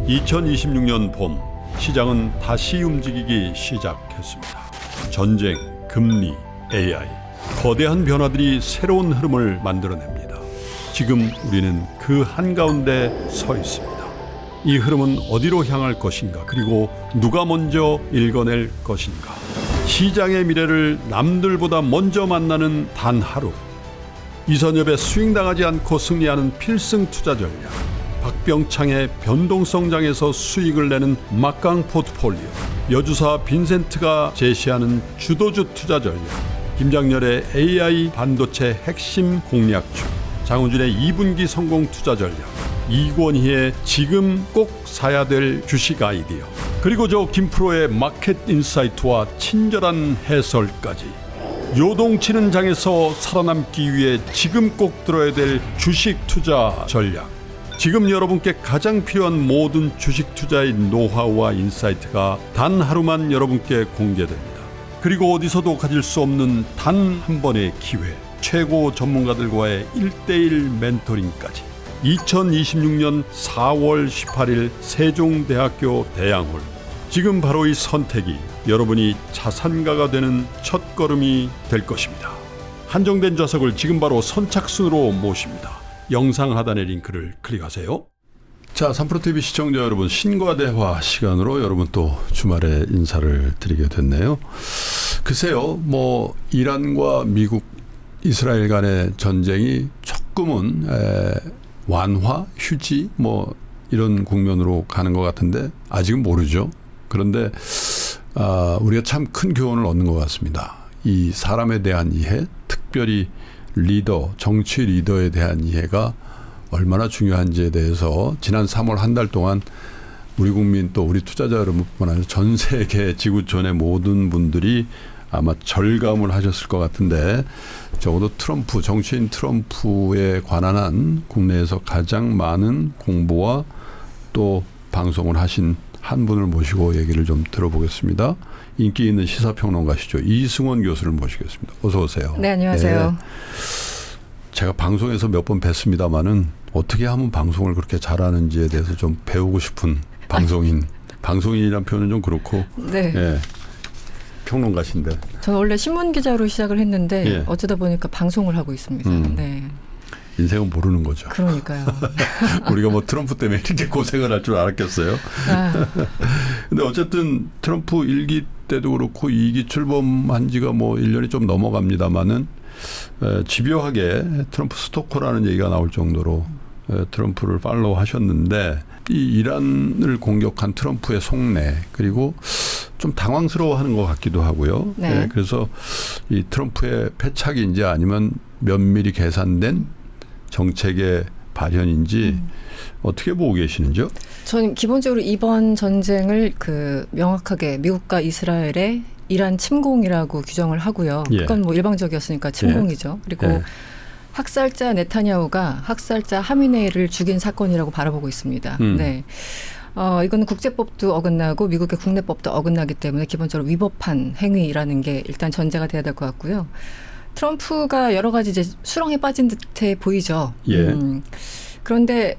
2026년 봄 시장은 다시 움직이기 시작했습니다. 전쟁, 금리, AI, 거대한 변화들이 새로운 흐름을 만들어냅니다. 지금 우리는 그 한가운데 서 있습니다. 이 흐름은 어디로 향할 것인가, 그리고 누가 먼저 읽어낼 것인가. 시장의 미래를 남들보다 먼저 만나는 단 하루. 이선엽의 스윙당하지 않고 승리하는 필승 투자 전략, 박병창의 변동성장에서 수익을 내는 막강 포트폴리오, 여주사 빈센트가 제시하는 주도주 투자 전략, 김장렬의 AI 반도체 핵심 공략주, 장훈준의 2분기 성공 투자 전략, 이권희의 지금 꼭 사야 될 주식 아이디어, 그리고 저 김프로의 마켓 인사이트와 친절한 해설까지. 요동치는 장에서 살아남기 위해 지금 꼭 들어야 될 주식 투자 전략. 지금 여러분께 가장 필요한 모든 주식 투자의 노하우와 인사이트가 단 하루만 여러분께 공개됩니다. 그리고 어디서도 가질 수 없는 단 한 번의 기회, 최고 전문가들과의 1:1 멘토링까지. 2026년 4월 18일 세종대학교 대양홀. 지금 바로 이 선택이 여러분이 자산가가 되는 첫걸음이 될 것입니다. 한정된 좌석을 지금 바로 선착순으로 모십니다. 영상 하단의 링크를 클릭하세요. 자, 3프로TV 시청자 여러분, 신과 대화 시간으로 여러분 또 주말에 인사를 드리게 됐네요. 글쎄요, 이란과 미국, 이스라엘 간의 전쟁이 조금은 완화, 휴지 이런 국면으로 가는 것 같은데 아직은 모르죠. 그런데 우리가 참 큰 교훈을 얻는 것 같습니다. 이 사람에 대한 이해, 특별히 리더, 정치 리더에 대한 이해가 얼마나 중요한지에 대해서 지난 3월 한 달 동안 우리 국민, 또 우리 투자자 여러분뿐만 아니라 전 세계 지구촌의 모든 분들이 아마 절감을 하셨을 것 같은데, 적어도 정치인 트럼프에 관한 한 국내에서 가장 많은 공부와 또 방송을 하신 한 분을 모시고 얘기를 좀 들어보겠습니다. 인기 있는 시사평론가시죠. 이승원 교수를 모시겠습니다. 어서 오세요. 네, 안녕하세요. 제가 방송에서 몇 번 뵀습니다마는 어떻게 하면 방송을 그렇게 잘하는지에 대해서 좀 배우고 싶은 방송인이란 표현은 좀 그렇고. 네. 평론가신데. 저는 원래 신문 기자로 시작을 했는데 어쩌다 보니까 방송을 하고 있습니다. 네. 인생은 모르는 거죠. 그러니까요. 우리가 트럼프 때문에 이렇게 고생을 할 줄 알았겠어요. 근데 어쨌든 트럼프 1기 때도 그렇고 2기 출범한 지가 1년이 좀 넘어갑니다만은 집요하게 트럼프 스토커라는 얘기가 나올 정도로 트럼프를 팔로우 하셨는데, 이 이란을 공격한 트럼프의 속내, 그리고 좀 당황스러워하는 것 같기도 하고요. 네. 그래서 이 트럼프의 패착인지 아니면 면밀히 계산된 정책의 발현인지 어떻게 보고 계시는지요? 저는 기본적으로 이번 전쟁을 명확하게 미국과 이스라엘의 이란 침공이라고 규정을 하고요. 그건 일방적이었으니까 침공이죠. 그리고 학살자 네타냐후가 학살자 하미네이를 죽인 사건이라고 바라보고 있습니다. 네. 이거는 국제법도 어긋나고 미국의 국내법도 어긋나기 때문에 기본적으로 위법한 행위라는 게 일단 전제가 돼야 될 것 같고요. 트럼프가 여러 가지 이제 수렁에 빠진 듯해 보이죠. 그런데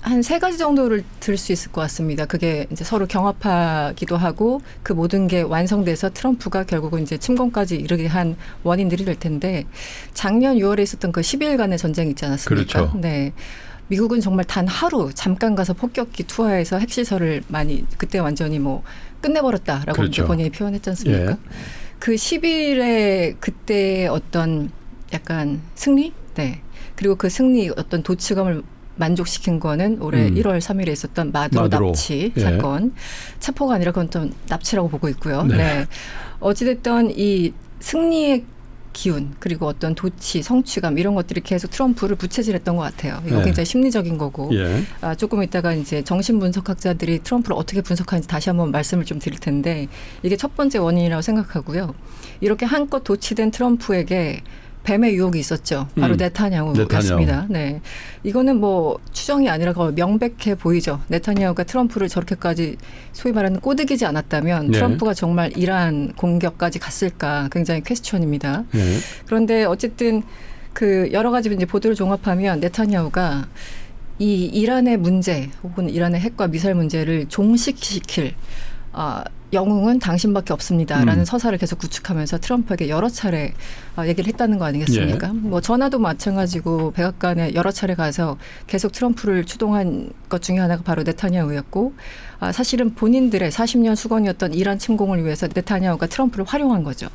한 3가지 정도를 들 수 있을 것 같습니다. 그게 이제 서로 경합하기도 하고 그 모든 게 완성돼서 트럼프가 결국은 이제 침공까지 이르게 한 원인들이 될 텐데, 작년 6월에 있었던 그 12일간의 전쟁이 있지 않았습니까? 그렇죠. 네. 미국은 정말 단 하루 잠깐 가서 폭격기 투하해서 핵시설을 그때 완전히 끝내버렸다라고 그렇죠. 본인이 표현했지 않습니까? 그 10일에 그때 어떤 약간 승리? 네. 그리고 그 승리 어떤 도취감을 만족시킨 거는 올해 1월 3일에 있었던 마두로 납치 사건. 체포가 아니라 그건 좀 납치라고 보고 있고요. 네. 어찌됐든 이 승리의 기운, 그리고 어떤 도취, 성취감, 이런 것들이 계속 트럼프를 부채질했던 것 같아요. 이거 굉장히 심리적인 거고. 조금 이따가 이제 정신분석학자들이 트럼프를 어떻게 분석하는지 다시 한번 말씀을 좀 드릴 텐데, 이게 첫 번째 원인이라고 생각하고요. 이렇게 한껏 도취된 트럼프에게 뱀의 유혹이 있었죠. 바로 네타냐후였습니다. 네, 이거는 추정이 아니라 거의 명백해 보이죠. 네타냐후가 트럼프를 저렇게까지 소위 말하는 꼬드기지 않았다면 트럼프가 정말 이란 공격까지 갔을까, 굉장히 퀘스천입니다. 그런데 어쨌든 여러 가지 이제 보도를 종합하면 네타냐후가 이 이란의 문제 혹은 이란의 핵과 미사일 문제를 종식시킬 영웅은 당신밖에 없습니다라는 서사를 계속 구축하면서 트럼프에게 여러 차례 얘기를 했다는 거 아니겠습니까? 뭐 전화도 마찬가지고 백악관에 여러 차례 가서 계속 트럼프를 추동한 것 중에 하나가 바로 네타냐후였고 사실은 본인들의 40년 수건이었던 이란 침공을 위해서 네타냐후가 트럼프를 활용한 거죠.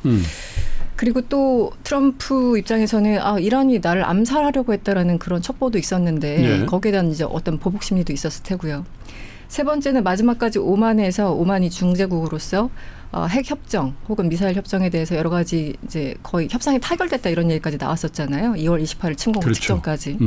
그리고 또 트럼프 입장에서는 이란이 나를 암살하려고 했다라는 그런 첩보도 있었는데 거기에 대한 이제 어떤 보복 심리도 있었을 테고요. 세 번째는 마지막까지 오만이 중재국으로서 핵 협정 혹은 미사일 협정에 대해서 여러 가지 이제 거의 협상이 타결됐다 이런 얘기까지 나왔었잖아요. 2월 28일 침공 그렇죠. 직전까지.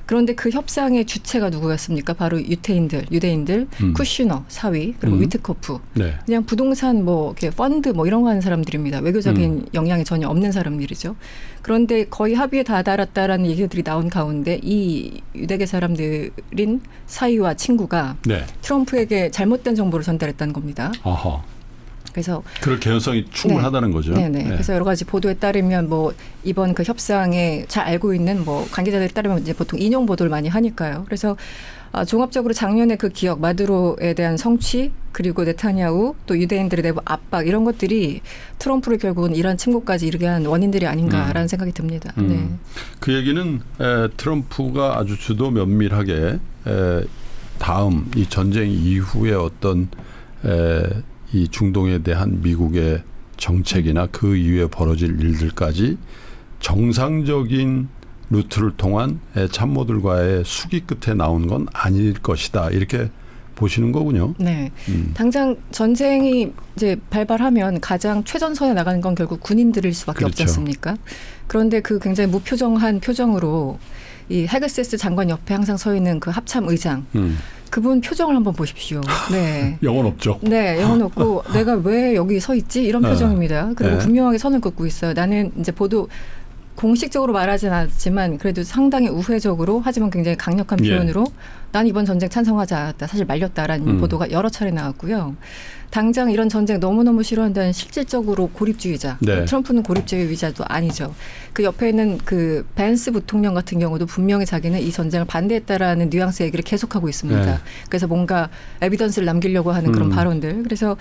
그런데 그 협상의 주체가 누구였습니까? 바로 유대인들, 쿠슈너 사위 그리고 위트코프. 네. 그냥 부동산 뭐 이렇게 펀드 뭐 이런 거 하는 사람들입니다. 외교적인 영향이 전혀 없는 사람들이죠. 그런데 거의 합의에 다다랐다라는 얘기들이 나온 가운데 이 유대계 사람들인 사위와 친구가 트럼프에게 잘못된 정보를 전달했다는 겁니다. 아하. 그래서 그럴 개연성이 충분하다는 거죠. 네네. 그래서 여러 가지 보도에 따르면 뭐 이번 그 협상에 잘 알고 있는 뭐 관계자들에 따르면 이제 보통 인용 보도를 많이 하니까요. 그래서 종합적으로 작년에 그 기억, 마두로에 대한 성취 그리고 네타냐후 또 유대인들의 내부 압박 이런 것들이 트럼프를 결국은 이란 침공까지 이르게 한 원인들이 아닌가라는 생각이 듭니다. 네. 그 얘기는 트럼프가 아주 주도 면밀하게 다음 이 전쟁 이후에 어떤 이 중동에 대한 미국의 정책이나 그 이후에 벌어질 일들까지 정상적인 루트를 통한 참모들과의 수기 끝에 나온 건 아닐 것이다. 이렇게 보시는 거군요. 네. 당장 전쟁이 이제 발발하면 가장 최전선에 나가는 건 결국 군인들일 수밖에 없지 않습니까? 그런데 그 굉장히 무표정한 표정으로 이 헤그세스 장관 옆에 항상 서 있는 그 합참 의장. 그분 표정을 한번 보십시오. 네. 영혼 없죠. 네, 영혼 없고 내가 왜 여기 서 있지? 이런 표정입니다. 그리고 분명하게 선을 긋고 있어요. 나는 이제 보도 공식적으로 말하진 않았지만 그래도 상당히 우회적으로 하지만 굉장히 강력한 표현으로 난 이번 전쟁 찬성하지 않았다. 사실 말렸다라는 보도가 여러 차례 나왔고요. 당장 이런 전쟁 너무너무 싫어한다는 실질적으로 고립주의자. 트럼프는 고립주의자도 아니죠. 그 옆에는 그 벤스 부통령 같은 경우도 분명히 자기는 이 전쟁을 반대했다라는 뉘앙스 얘기를 계속하고 있습니다. 그래서 뭔가 에비던스를 남기려고 하는 그런 발언들. 그래서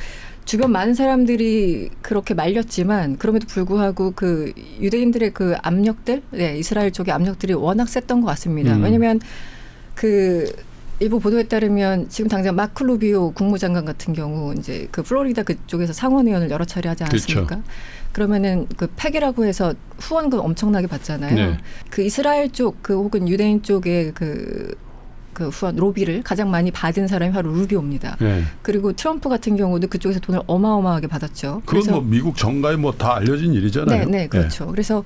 주변 많은 사람들이 그렇게 말렸지만 그럼에도 불구하고 그 유대인들의 그 압력들, 이스라엘 쪽의 압력들이 워낙 셌던 것 같습니다. 왜냐하면 그 일부 보도에 따르면 지금 당장 마크 루비오 국무장관 같은 경우 이제 그 플로리다 그쪽에서 상원의원을 여러 차례 하지 않았습니까? 그렇죠. 그러면은 그 팩이라고 해서 후원금 엄청나게 받잖아요. 그 이스라엘 쪽 그 혹은 유대인 쪽의 그 후원 로비를 가장 많이 받은 사람이 바로 루비오입니다. 그리고 트럼프 같은 경우도 그쪽에서 돈을 어마어마하게 받았죠. 그건 뭐 미국 정가에 뭐 다 알려진 일이잖아요. 네, 그렇죠. 그래서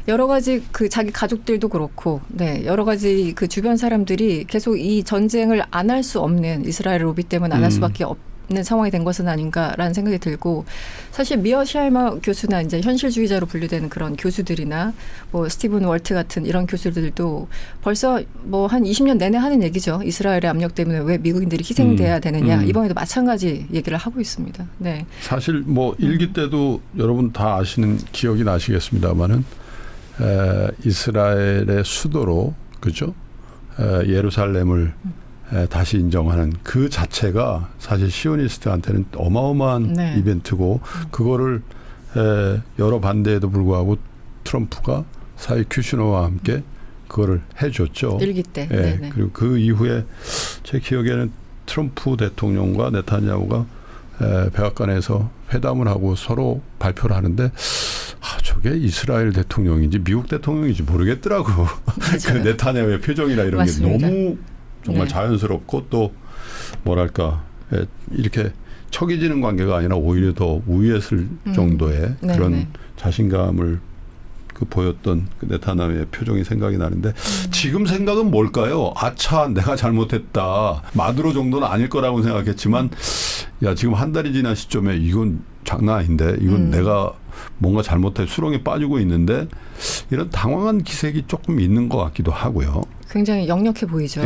여러 가지 그 자기 가족들도 그렇고, 여러 가지 그 주변 사람들이 계속 이 전쟁을 안 할 수 없는 이스라엘 로비 때문에 안 할 수밖에 없는 상황이 된 것은 아닌가라는 생각이 들고, 사실 미어샤이머 교수나 이제 현실주의자로 분류되는 그런 교수들이나 뭐 스티븐 월트 같은 이런 교수들도 벌써 뭐 한 20년 내내 하는 얘기죠. 이스라엘의 압력 때문에 왜 미국인들이 희생돼야 되느냐. 이번에도 마찬가지 얘기를 하고 있습니다. 네. 사실 뭐 일기 때도 여러분 다 아시는 기억이 나시겠습니다만은 이스라엘의 수도로 그죠? 예루살렘을 다시 인정하는 그 자체가 사실 시오니스트한테는 어마어마한 이벤트고 그거를 여러 반대에도 불구하고 트럼프가 사이 큐시너와 함께 그거를 해줬죠. 일기 때. 그리고 그 이후에 제 기억에는 트럼프 대통령과 네타냐후가 백악관에서 회담을 하고 서로 발표를 하는데 저게 이스라엘 대통령인지 미국 대통령인지 모르겠더라고. 그 네타냐후의 표정이나 이런 맞습니다. 게 너무 정말 자연스럽고 또 뭐랄까 이렇게 척이지는 관계가 아니라 오히려 더 우위했을 정도의 그런 자신감을 보였던 그 네타냐후의 표정이 생각이 나는데 지금 생각은 뭘까요? 아차 내가 잘못했다. 마두로 정도는 아닐 거라고 생각했지만 야 지금 한 달이 지난 시점에 이건 장난 아닌데 이건 내가 뭔가 잘못해 수렁에 빠지고 있는데 이런 당황한 기색이 조금 있는 것 같기도 하고요. 굉장히 역력해 보이죠.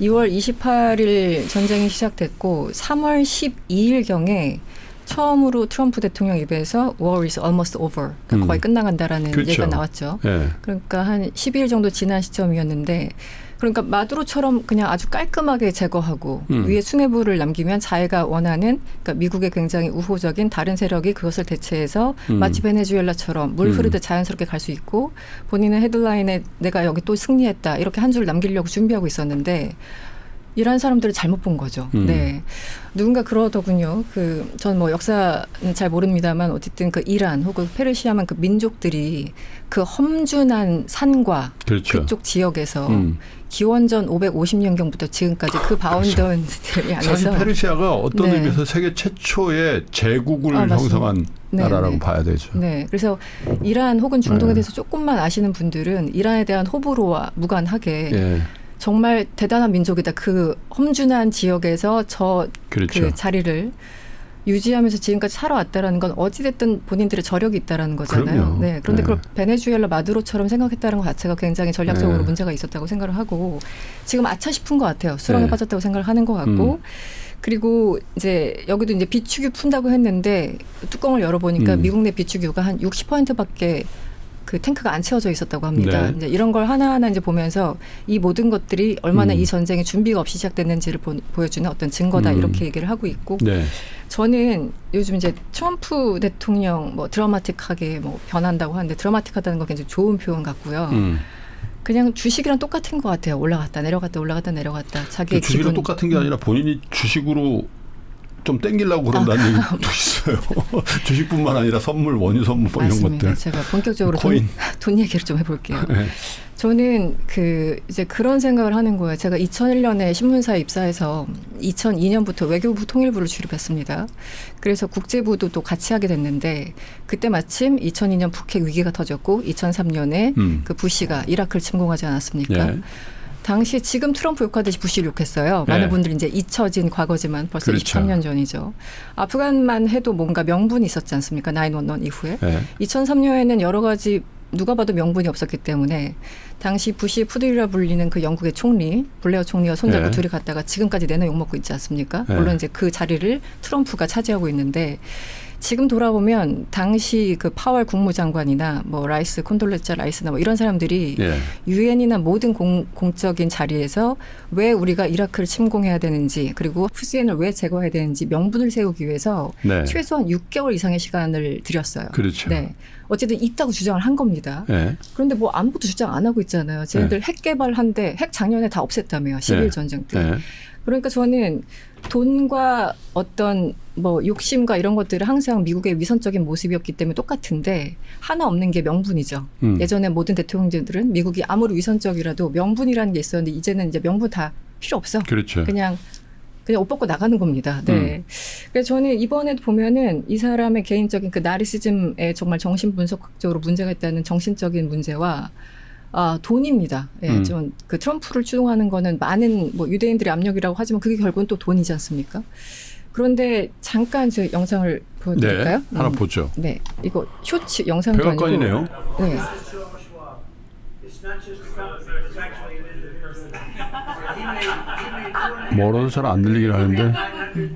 2월 28일 전쟁이 시작됐고 3월 12일경에 처음으로 트럼프 대통령 입에서 War is almost over. 그러니까 거의 끝나간다라는 얘기가 나왔죠. 그러니까 한 12일 정도 지난 시점이었는데 그러니까 마두로처럼 그냥 아주 깔끔하게 제거하고 위에 수뇌부를 남기면 자기가 원하는 그러니까 미국의 굉장히 우호적인 다른 세력이 그것을 대체해서 마치 베네수엘라처럼 물 흐르듯 자연스럽게 갈 수 있고 본인은 헤드라인에 내가 여기 또 승리했다 이렇게 한 줄 남기려고 준비하고 있었는데 이란 사람들을 잘못 본 거죠. 네. 누군가 그러더군요. 전 뭐 역사는 잘 모릅니다만 어쨌든 그 이란 혹은 페르시아만 그 민족들이 그 험준한 산과 그렇죠. 그쪽 지역에서 기원전 550년경부터 지금까지 그 바운더들이 안에서 사실 페르시아가 어떤 네. 의미에서 세계 최초의 제국을 형성한 네, 나라라고 네. 봐야 되죠. 네. 그래서 이란 혹은 중동에 네. 대해서 조금만 아시는 분들은 이란에 대한 호불호와 무관하게 예. 정말 대단한 민족이다. 그 험준한 지역에서 그렇죠. 그 자리를 유지하면서 지금까지 살아왔다라는 건 어찌됐든 본인들의 저력이 있다라는 거잖아요. 그럼요. 네. 그런데 네. 그걸 베네수엘라 마두로처럼 생각했다는 것 자체가 굉장히 전략적으로 네. 문제가 있었다고 생각을 하고 지금 아차 싶은 것 같아요. 수렁에 네. 빠졌다고 생각을 하는 것 같고 그리고 이제 여기도 이제 비축유 푼다고 했는데 뚜껑을 열어보니까 미국 내 비축유가 한 60%밖에 그 탱크가 안 채워져 있었다고 합니다. 네. 이제 이런 걸 하나하나 이제 보면서 이 모든 것들이 얼마나 이 전쟁의 준비가 없이 시작됐는지를 보여주는 어떤 증거다 이렇게 얘기를 하고 있고 네. 저는 요즘 이제 트럼프 대통령 뭐 드라마틱하게 뭐 변한다고 하는데 드라마틱하다는 건 굉장히 좋은 표현 같고요. 그냥 주식이랑 똑같은 것 같아요. 올라갔다 내려갔다 올라갔다 내려갔다. 자기의 주식이랑 기분. 똑같은 게 아니라 본인이 주식으로 좀 땡기려고 그런다는 얘기도 있어요. 주식뿐만 아니라 선물, 원유 선물 뭐 이런 맞습니다. 것들. 제가 본격적으로 코인. 돈 얘기를 좀 해볼게요. 네. 저는 이제 그런 생각을 하는 거예요. 제가 2001년에 신문사에 입사해서 2002년부터 외교부 통일부를 출입했습니다. 그래서 국제부도 또 같이 하게 됐는데 그때 마침 2002년 북핵 위기가 터졌고 2003년에 그 부시가 이라크를 침공하지 않았습니까? 예. 당시 지금 트럼프 욕하듯이 부시를 욕했어요. 많은 네. 분들이 이제 잊혀진 과거지만 벌써 그렇죠. 23년 전이죠. 아프간만 해도 뭔가 명분이 있었지 않습니까? 911 이후에. 예. 2003년에는 여러 가지 누가 봐도 명분이 없었기 때문에 당시 부시 푸드리라 불리는 그 영국의 총리 블레어 총리와 손잡고 네. 둘이 갔다가 지금까지 내내 욕먹고 있지 않습니까? 네. 물론 이제 그 자리를 트럼프가 차지하고 있는데 지금 돌아보면 당시 그 파월 국무장관이나 뭐 라이스 콘돌레자 라이스나 뭐 이런 사람들이 예. 유엔이나 모든 공적인 자리에서 왜 우리가 이라크를 침공해야 되는지 그리고 후시엔을 왜 제거해야 되는지 명분을 세우기 위해서 네. 최소한 6개월 이상의 시간을 들였어요. 그렇죠. 네. 어쨌든 있다고 주장을 한 겁니다. 예. 그런데 뭐 아무것도 주장 안 하고 있잖아요. 쟤네들 핵 개발한데 핵 작년에 다 없앴다며요. 11 네. 전쟁 때. 예. 그러니까 저는 돈과 어떤 뭐 욕심과 이런 것들은 항상 미국의 위선적인 모습이었기 때문에 똑같은데 하나 없는 게 명분이죠. 예전에 모든 대통령들은 미국이 아무리 위선적이라도 명분이라는 게 있었는데 이제는 이제 명분 다 필요 없어. 그렇죠. 그냥 옷 벗고 나가는 겁니다. 네. 그래서 저는 이번에도 보면은 이 사람의 개인적인 그 나르시즘에 정말 정신분석학적으로 문제가 있다는 정신적인 문제와 돈입니다. 예, 좀 그 트럼프를 추동하는 거는 많은 뭐 유대인들의 압력이라고 하지만 그게 결국은 또 돈이지 않습니까? 그런데 잠깐 저 영상을 보여드릴까요? 네. 하나 보죠. 네, 이거 쇼츠 영상도 아니고. 백악관이네요. 네. It's not just the company, it's actually an individual person. He made 멀어서 잘 안 들리긴 하는데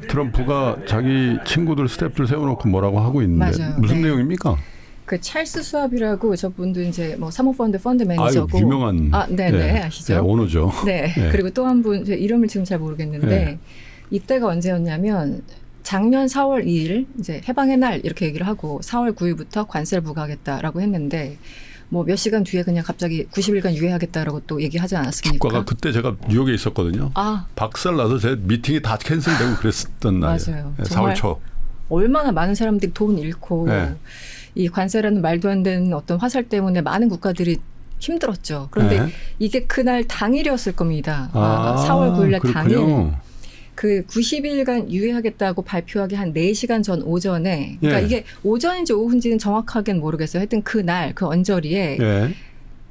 트럼프가 자기 친구들 스태프들 세워놓고 뭐라고 하고 있는데 맞아요. 무슨 네. 내용입니까? 그 찰스 수압이라고 저분도 이제 뭐 사모펀드 펀드 매니저고. 아유, 유명한 네네 아시죠? 네, 오너죠. 네. 네. 그리고 또 한 분 이름을 지금 잘 모르겠는데 네. 이때가 언제였냐면 작년 4월 2일 이제 해방의 날 이렇게 얘기를 하고 4월 9일부터 관세를 부과하겠다라고 했는데 뭐 몇 시간 뒤에 그냥 갑자기 90일간 유예하겠다라고 또 얘기하지 않았습니까? 주가가 그때 제가 뉴욕에 있었거든요. 박살 나서 제 미팅이 다 캔슬되고 그랬었던 날이에요. 맞아요. 네, 4월 정말 초. 얼마나 많은 사람들이 돈 잃고 네. 이 관세라는 말도 안 되는 어떤 화살 때문에 많은 국가들이 힘들었죠. 그런데 네. 이게 그날 당일이었을 겁니다. 4월 9일 날 당일. 그렇군요. 그 90일간 유예하겠다고 발표하기 한 4시간 전 오전에 그러니까 예. 이게 오전인지 오후인지는 정확하게는 모르겠어요. 하여튼 그날 그 언저리에 예.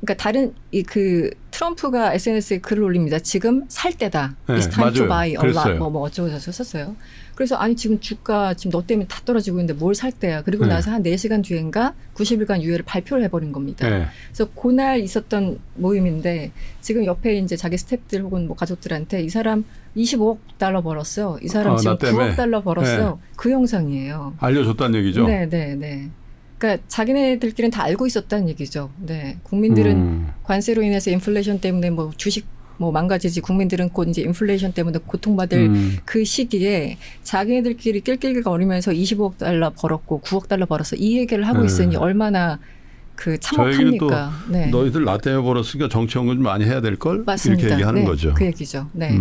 그러니까 다른 그 트럼프가 SNS에 글을 올립니다. 지금 살 때다. 네, It's time to 맞아요. buy a 그랬어요. lot. 뭐 어쩌고 저쩌고 썼어요. 그래서 아니 지금 주가 지금 너 때문에 다 떨어지고 있는데 뭘 살 때야. 그리고 네. 나서 한 4시간 뒤엔가 90일간 유예를 발표를 해버린 겁니다. 예. 그래서 그날 있었던 모임인데 지금 옆에 이제 자기 스태프들 혹은 뭐 가족들한테 이 사람 25억 달러 벌었어. 이 사람 지금 나 때문에. 9억 달러 벌었어. 그 영상이에요. 알려줬다는 얘기죠. 네. 그러니까 자기네들끼리는 다 알고 있었다는 얘기죠. 네. 국민들은 관세로 인해서 인플레이션 때문에 뭐 주식 뭐 망가지지 국민들은 곧 이제 인플레이션 때문에 고통받을 그 시기에 자기네들끼리 낄낄거리면서 25억 달러 벌었고 9억 달러 벌었어 이 얘기를 하고 있으니 얼마나 그 저 얘기는 또 참혹합니까? 네. 너희들 나 때문에 벌었으니까 정치연금 좀 많이 해야 될 걸? 맞습니다. 이렇게 얘기하는 네, 거죠. 그 얘기죠. 네.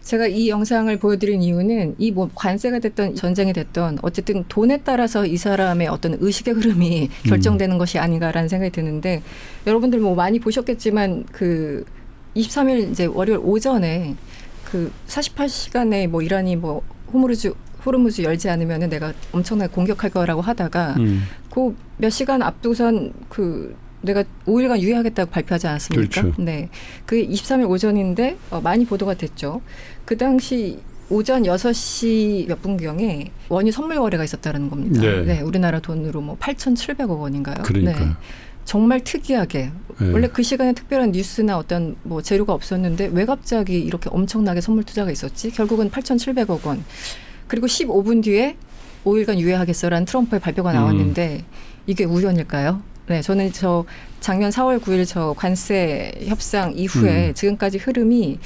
제가 이 영상을 보여드린 이유는 이 뭐 관세가 됐던 전쟁이 됐던 어쨌든 돈에 따라서 이 사람의 어떤 의식의 흐름이 결정되는 것이 아닌가라는 생각이 드는데 여러분들 뭐 많이 보셨겠지만 그 23일 이제 월요일 오전에 그 48시간에 뭐 이란이 뭐 호르무즈 열지 않으면은 내가 엄청나게 공격할 거라고 하다가 그 몇 시간 앞두선 그 내가 5일간 유예하겠다고 발표하지 않았습니까? 그렇죠. 네. 그게 23일 오전인데 많이 보도가 됐죠. 그 당시 오전 6시 몇 분경에 원유 선물 거래가 있었다는 겁니다. 네. 네. 우리나라 돈으로 뭐 8,700억 원인가요? 그러니까요. 네. 정말 특이하게 네. 원래 그 시간에 특별한 뉴스나 어떤 뭐 재료가 없었는데 왜 갑자기 이렇게 엄청나게 선물 투자가 있었지? 결국은 8,700억 원. 그리고 15분 뒤에 5일간 유예하겠어라는 트럼프의 발표가 나왔는데 이게 우연일까요? 네, 저는 저 작년 4월 9일 저 관세 협상 이후에 지금까지 흐름이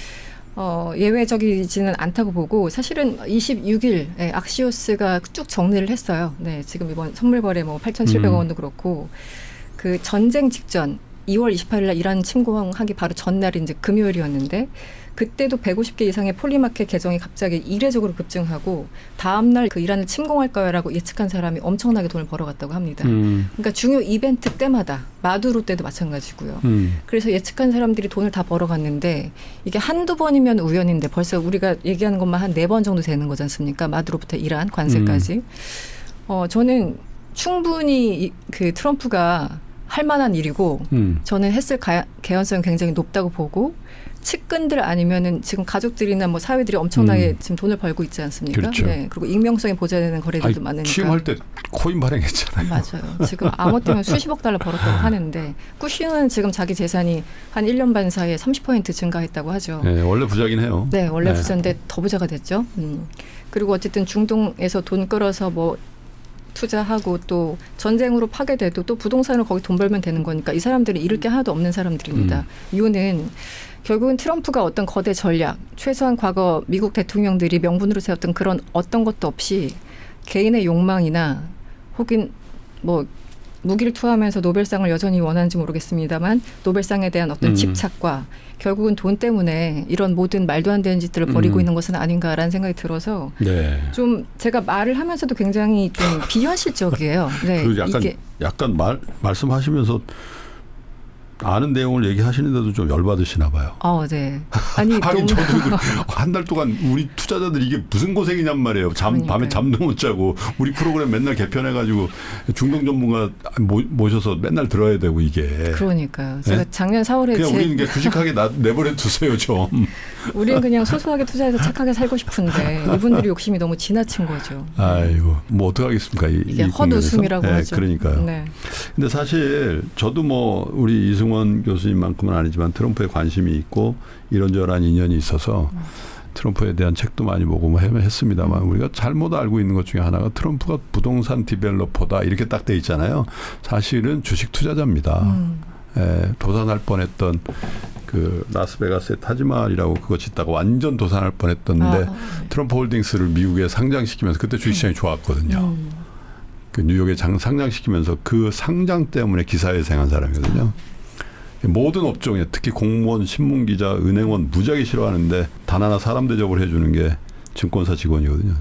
예외적이지는 않다고 보고 사실은 26일 악시오스가 쭉 정리를 했어요. 네, 지금 이번 선물 거래 뭐 8,700억 원도 그렇고 그 전쟁 직전 2월 28일 날 이란 침공하기 바로 전날이 이제 금요일이었는데 그때도 150개 이상의 폴리마켓 계정이 갑자기 이례적으로 급증하고 다음날 그 이란을 침공할 거야라고 예측한 사람이 엄청나게 돈을 벌어갔다고 합니다. 그러니까 중요 이벤트 때마다 마두로 때도 마찬가지고요. 그래서 예측한 사람들이 돈을 다 벌어갔는데 이게 한두 번이면 우연인데 벌써 우리가 얘기하는 것만 한 4번 정도 되는 거지 않습니까? 마두로부터 이란 관세까지. 저는 충분히 그 트럼프가 할 만한 일이고 저는 했을 개연성이 굉장히 높다고 보고 측근들 아니면은 지금 가족들이나 뭐 사회들이 엄청나게 지금 돈을 벌고 있지 않습니까? 그렇죠. 네. 그리고 익명성이 보장되는 거래들도 많으니까. 취임할 때 코인 발행했잖아요. 맞아요. 지금 아무 때문에 수십억 달러 벌었다고 하는데 쿠시는 지금 자기 재산이 한 1년 반 사이에 30% 증가했다고 하죠. 네, 원래 부자긴 해요. 네, 원래 부자인데 더 부자가 됐죠. 그리고 어쨌든 중동에서 돈 끌어서 뭐 투자하고 또 전쟁으로 파괴돼도 또 부동산으로 거기 돈 벌면 되는 거니까 이 사람들은 잃을 게 하나도 없는 사람들입니다. 이유는 결국은 트럼프가 어떤 거대 전략, 최소한 과거 미국 대통령들이 명분으로 세웠던 그런 어떤 것도 없이 개인의 욕망이나 혹은 뭐 무기를 투하하면서 노벨상을 여전히 원하는지 모르겠습니다만 노벨상에 대한 어떤 집착과 결국은 돈 때문에 이런 모든 말도 안 되는 짓들을 벌이고 있는 것은 아닌가라는 생각이 들어서 네. 좀 제가 말을 하면서도 굉장히 좀 비현실적이에요. 네, 그리고 약간 말씀하시면서 아는 내용을 얘기하시는데도 좀 열받으시나 봐요. 네. 아니 하긴 너무 저도 한 달 동안 우리 투자자들 이게 무슨 고생이냔 말이에요. 밤에 잠도 못 자고 우리 프로그램 맨날 개편해가지고 중동 전문가 모셔서 맨날 들어야 되고 이게. 그러니까요. 제가 작년 4월에 그냥 우리는 그냥 구직하게 내버려 두세요 좀. 우리는 그냥 소소하게 투자해서 착하게 살고 싶은데 이분들이 욕심이 너무 지나친 거죠. 아이고 뭐 어떡하겠습니까. 이게 헛웃음이라고 하죠. 그러니까요. 네. 근데 사실 저도 뭐 우리 이승원 교수님만큼은 아니지만 트럼프에 관심이 있고 이런저런 인연이 있어서 트럼프에 대한 책도 많이 보고 뭐 했습니다만 우리가 잘못 알고 있는 것 중에 하나가 트럼프가 부동산 디벨로퍼다 이렇게 딱 돼 있잖아요. 사실은 주식 투자자입니다. 도산할 뻔했던 그 라스베가스의 타지마할이라고 그거 짓다가 완전 도산할 뻔했던데 트럼프 홀딩스를 미국에 상장시키면서 그때 주식시장이 좋았거든요. 그 뉴욕에 상장시키면서 그 상장 때문에 기사회생한 사람이거든요. 모든 업종에 특히 공무원, 신문기자, 은행원 무지하게 싫어하는데 단 하나 사람 대접을 해주는 게 증권사 직원이거든요.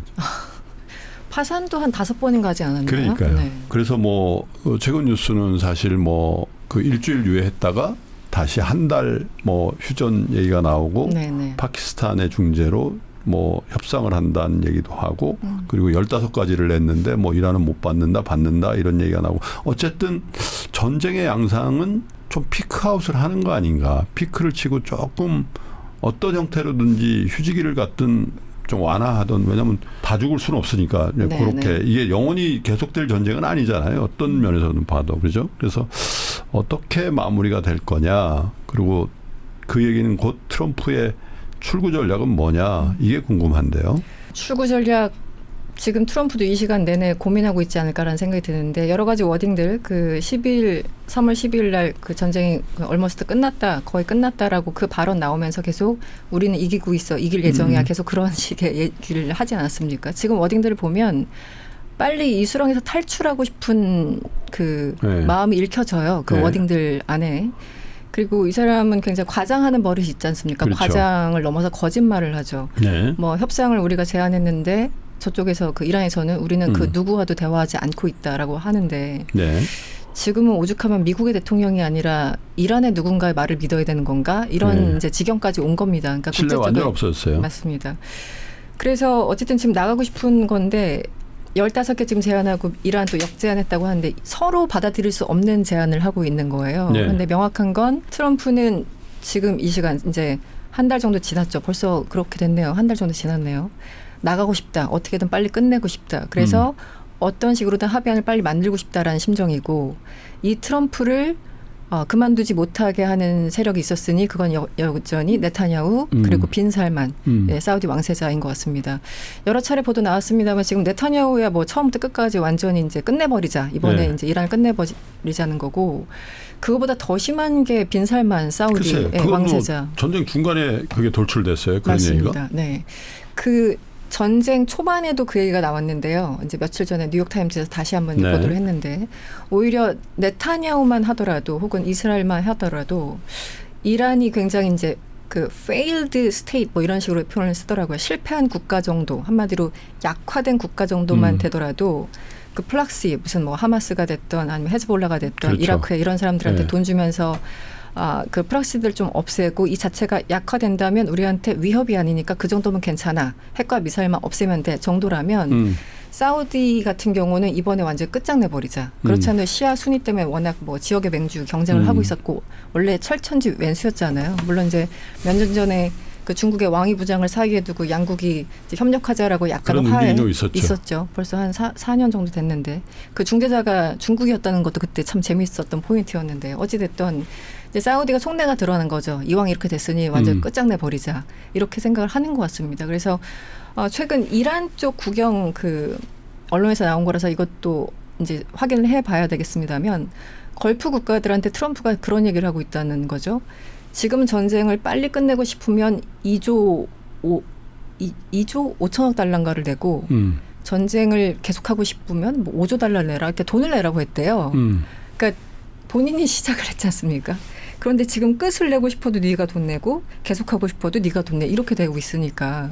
파산도 한 5번인가 하지 않았나요? 그러니까요. 네. 그래서 뭐 최근 뉴스는 사실 뭐 그 일주일 유예했다가 다시 한 달 뭐 휴전 얘기가 나오고 네네. 파키스탄의 중재로 뭐 협상을 한다는 얘기도 하고 그리고 15가지를 냈는데 뭐 이란은 못 받는다 이런 얘기가 나오고 어쨌든 전쟁의 양상은 좀 피크아웃을 하는 거 아닌가. 피크를 치고 조금 어떤 형태로든지 휴지기를 갖든 좀 완화하던 왜냐하면 다 죽을 수는 없으니까 네, 그렇게 네. 이게 영원히 계속될 전쟁은 아니잖아요. 어떤 면에서는 봐도 그렇죠. 그래서 어떻게 마무리가 될 거냐. 그리고 그 얘기는 곧 트럼프의 출구 전략은 뭐냐. 이게 궁금한데요. 출구 전략 지금 트럼프도 이 시간 내내 고민하고 있지 않을까라는 생각이 드는데 여러 가지 워딩들 그 3월 12일 날 그 전쟁이 얼머스트 끝났다 거의 끝났다라고 그 발언 나오면서 계속 우리는 이기고 있어 이길 예정이야 계속 그런 식의 얘기를 하지 않았습니까? 지금 워딩들을 보면 빨리 이 수렁에서 탈출하고 싶은 그 네. 마음이 읽혀져요. 그 네. 워딩들 안에. 그리고 이 사람은 굉장히 과장하는 버릇이 있지 않습니까? 그렇죠. 과장을 넘어서 거짓말을 하죠. 네. 뭐 협상을 우리가 제안했는데 저쪽에서 그 이란에서는 우리는 그 누구와도 대화하지 않고 있다라고 하는데 네. 지금은 오죽하면 미국의 대통령이 아니라 이란의 누군가의 말을 믿어야 되는 건가? 이런 네. 이제 지경까지 온 겁니다. 그러니까 신뢰 완전 국제적으로- 없어졌어요. 맞습니다. 그래서 어쨌든 지금 나가고 싶은 건데 15개 지금 제안하고 이란 또 역제안했다고 하는데 서로 받아들일 수 없는 제안을 하고 있는 거예요. 네. 그런데 명확한 건 트럼프는 지금 이 시간 이제 한 달 정도 지났죠. 벌써 그렇게 됐네요. 한 달 정도 지났네요. 나가고 싶다. 어떻게든 빨리 끝내고 싶다. 그래서 어떤 식으로든 합의안을 빨리 만들고 싶다라는 심정이고 이 트럼프를 그만두지 못하게 하는 세력이 있었으니 그건 여전히 네타냐후 그리고 빈 살만 예, 사우디 왕세자인 것 같습니다. 여러 차례 보도 나왔습니다만 지금 네타냐후야 뭐 처음부터 끝까지 완전히 이제 끝내버리자 이번에 네. 이제 이란을 끝내버리자는 거고 그거보다 더 심한 게 빈 살만 사우디 글쎄요. 예, 그건 왕세자. 뭐 전쟁 중간에 그게 돌출됐어요. 그런 얘기가. 맞습니다. 네. 그 전쟁 초반에도 그 얘기가 나왔는데요. 이제 며칠 전에 뉴욕타임즈에서 다시 한번 네. 보도를 했는데 오히려 네타냐후만 하더라도 혹은 이스라엘만 하더라도 이란이 굉장히 이제 그 failed state 뭐 이런 식으로 표현을 쓰더라고요. 실패한 국가 정도 한마디로 약화된 국가 정도만 되더라도 그 플락시 무슨 뭐 하마스가 됐던 아니면 헤즈볼라가 됐던 그렇죠. 이라크에 이런 사람들한테 네. 돈 주면서 그 플락시들 좀 없애고 이 자체가 약화된다면 우리한테 위협이 아니니까 그 정도면 괜찮아. 핵과 미사일만 없애면 돼 정도라면 사우디 같은 경우는 이번에 완전 끝장내버리자. 그렇지 않으면 시아 순위 때문에 워낙 뭐 지역의 맹주 경쟁을 하고 있었고 원래 철천지 왼수였잖아요. 물론 이제 몇 년 전에 그 중국의 왕위 부장을 사이에 두고 양국이 이제 협력하자라고 약간 그런 화해 움직임도 있었죠. 있었죠. 벌써 한 4년 정도 됐는데 그 중재자가 중국이었다는 것도 그때 참 재미있었던 포인트였는데 어찌됐든 이제 사우디가 속내가 드러난 거죠. 이왕 이렇게 됐으니 완전 끝장내 버리자 이렇게 생각을 하는 것 같습니다. 그래서 최근 이란 쪽 국영 그 언론에서 나온 거라서 이것도 이제 확인을 해봐야 되겠습니다만 걸프 국가들한테 트럼프가 그런 얘기를 하고 있다는 거죠. 지금 전쟁을 빨리 끝내고 싶으면 2조 5천억 달러인가를 내고 전쟁을 계속하고 싶으면 뭐 5조 달러 내라 이렇게 돈을 내라고 했대요. 그러니까 본인이 시작을 했지 않습니까? 그런데 지금 끝을 내고 싶어도 네가 돈 내고 계속하고 싶어도 네가 돈 내 이렇게 되고 있으니까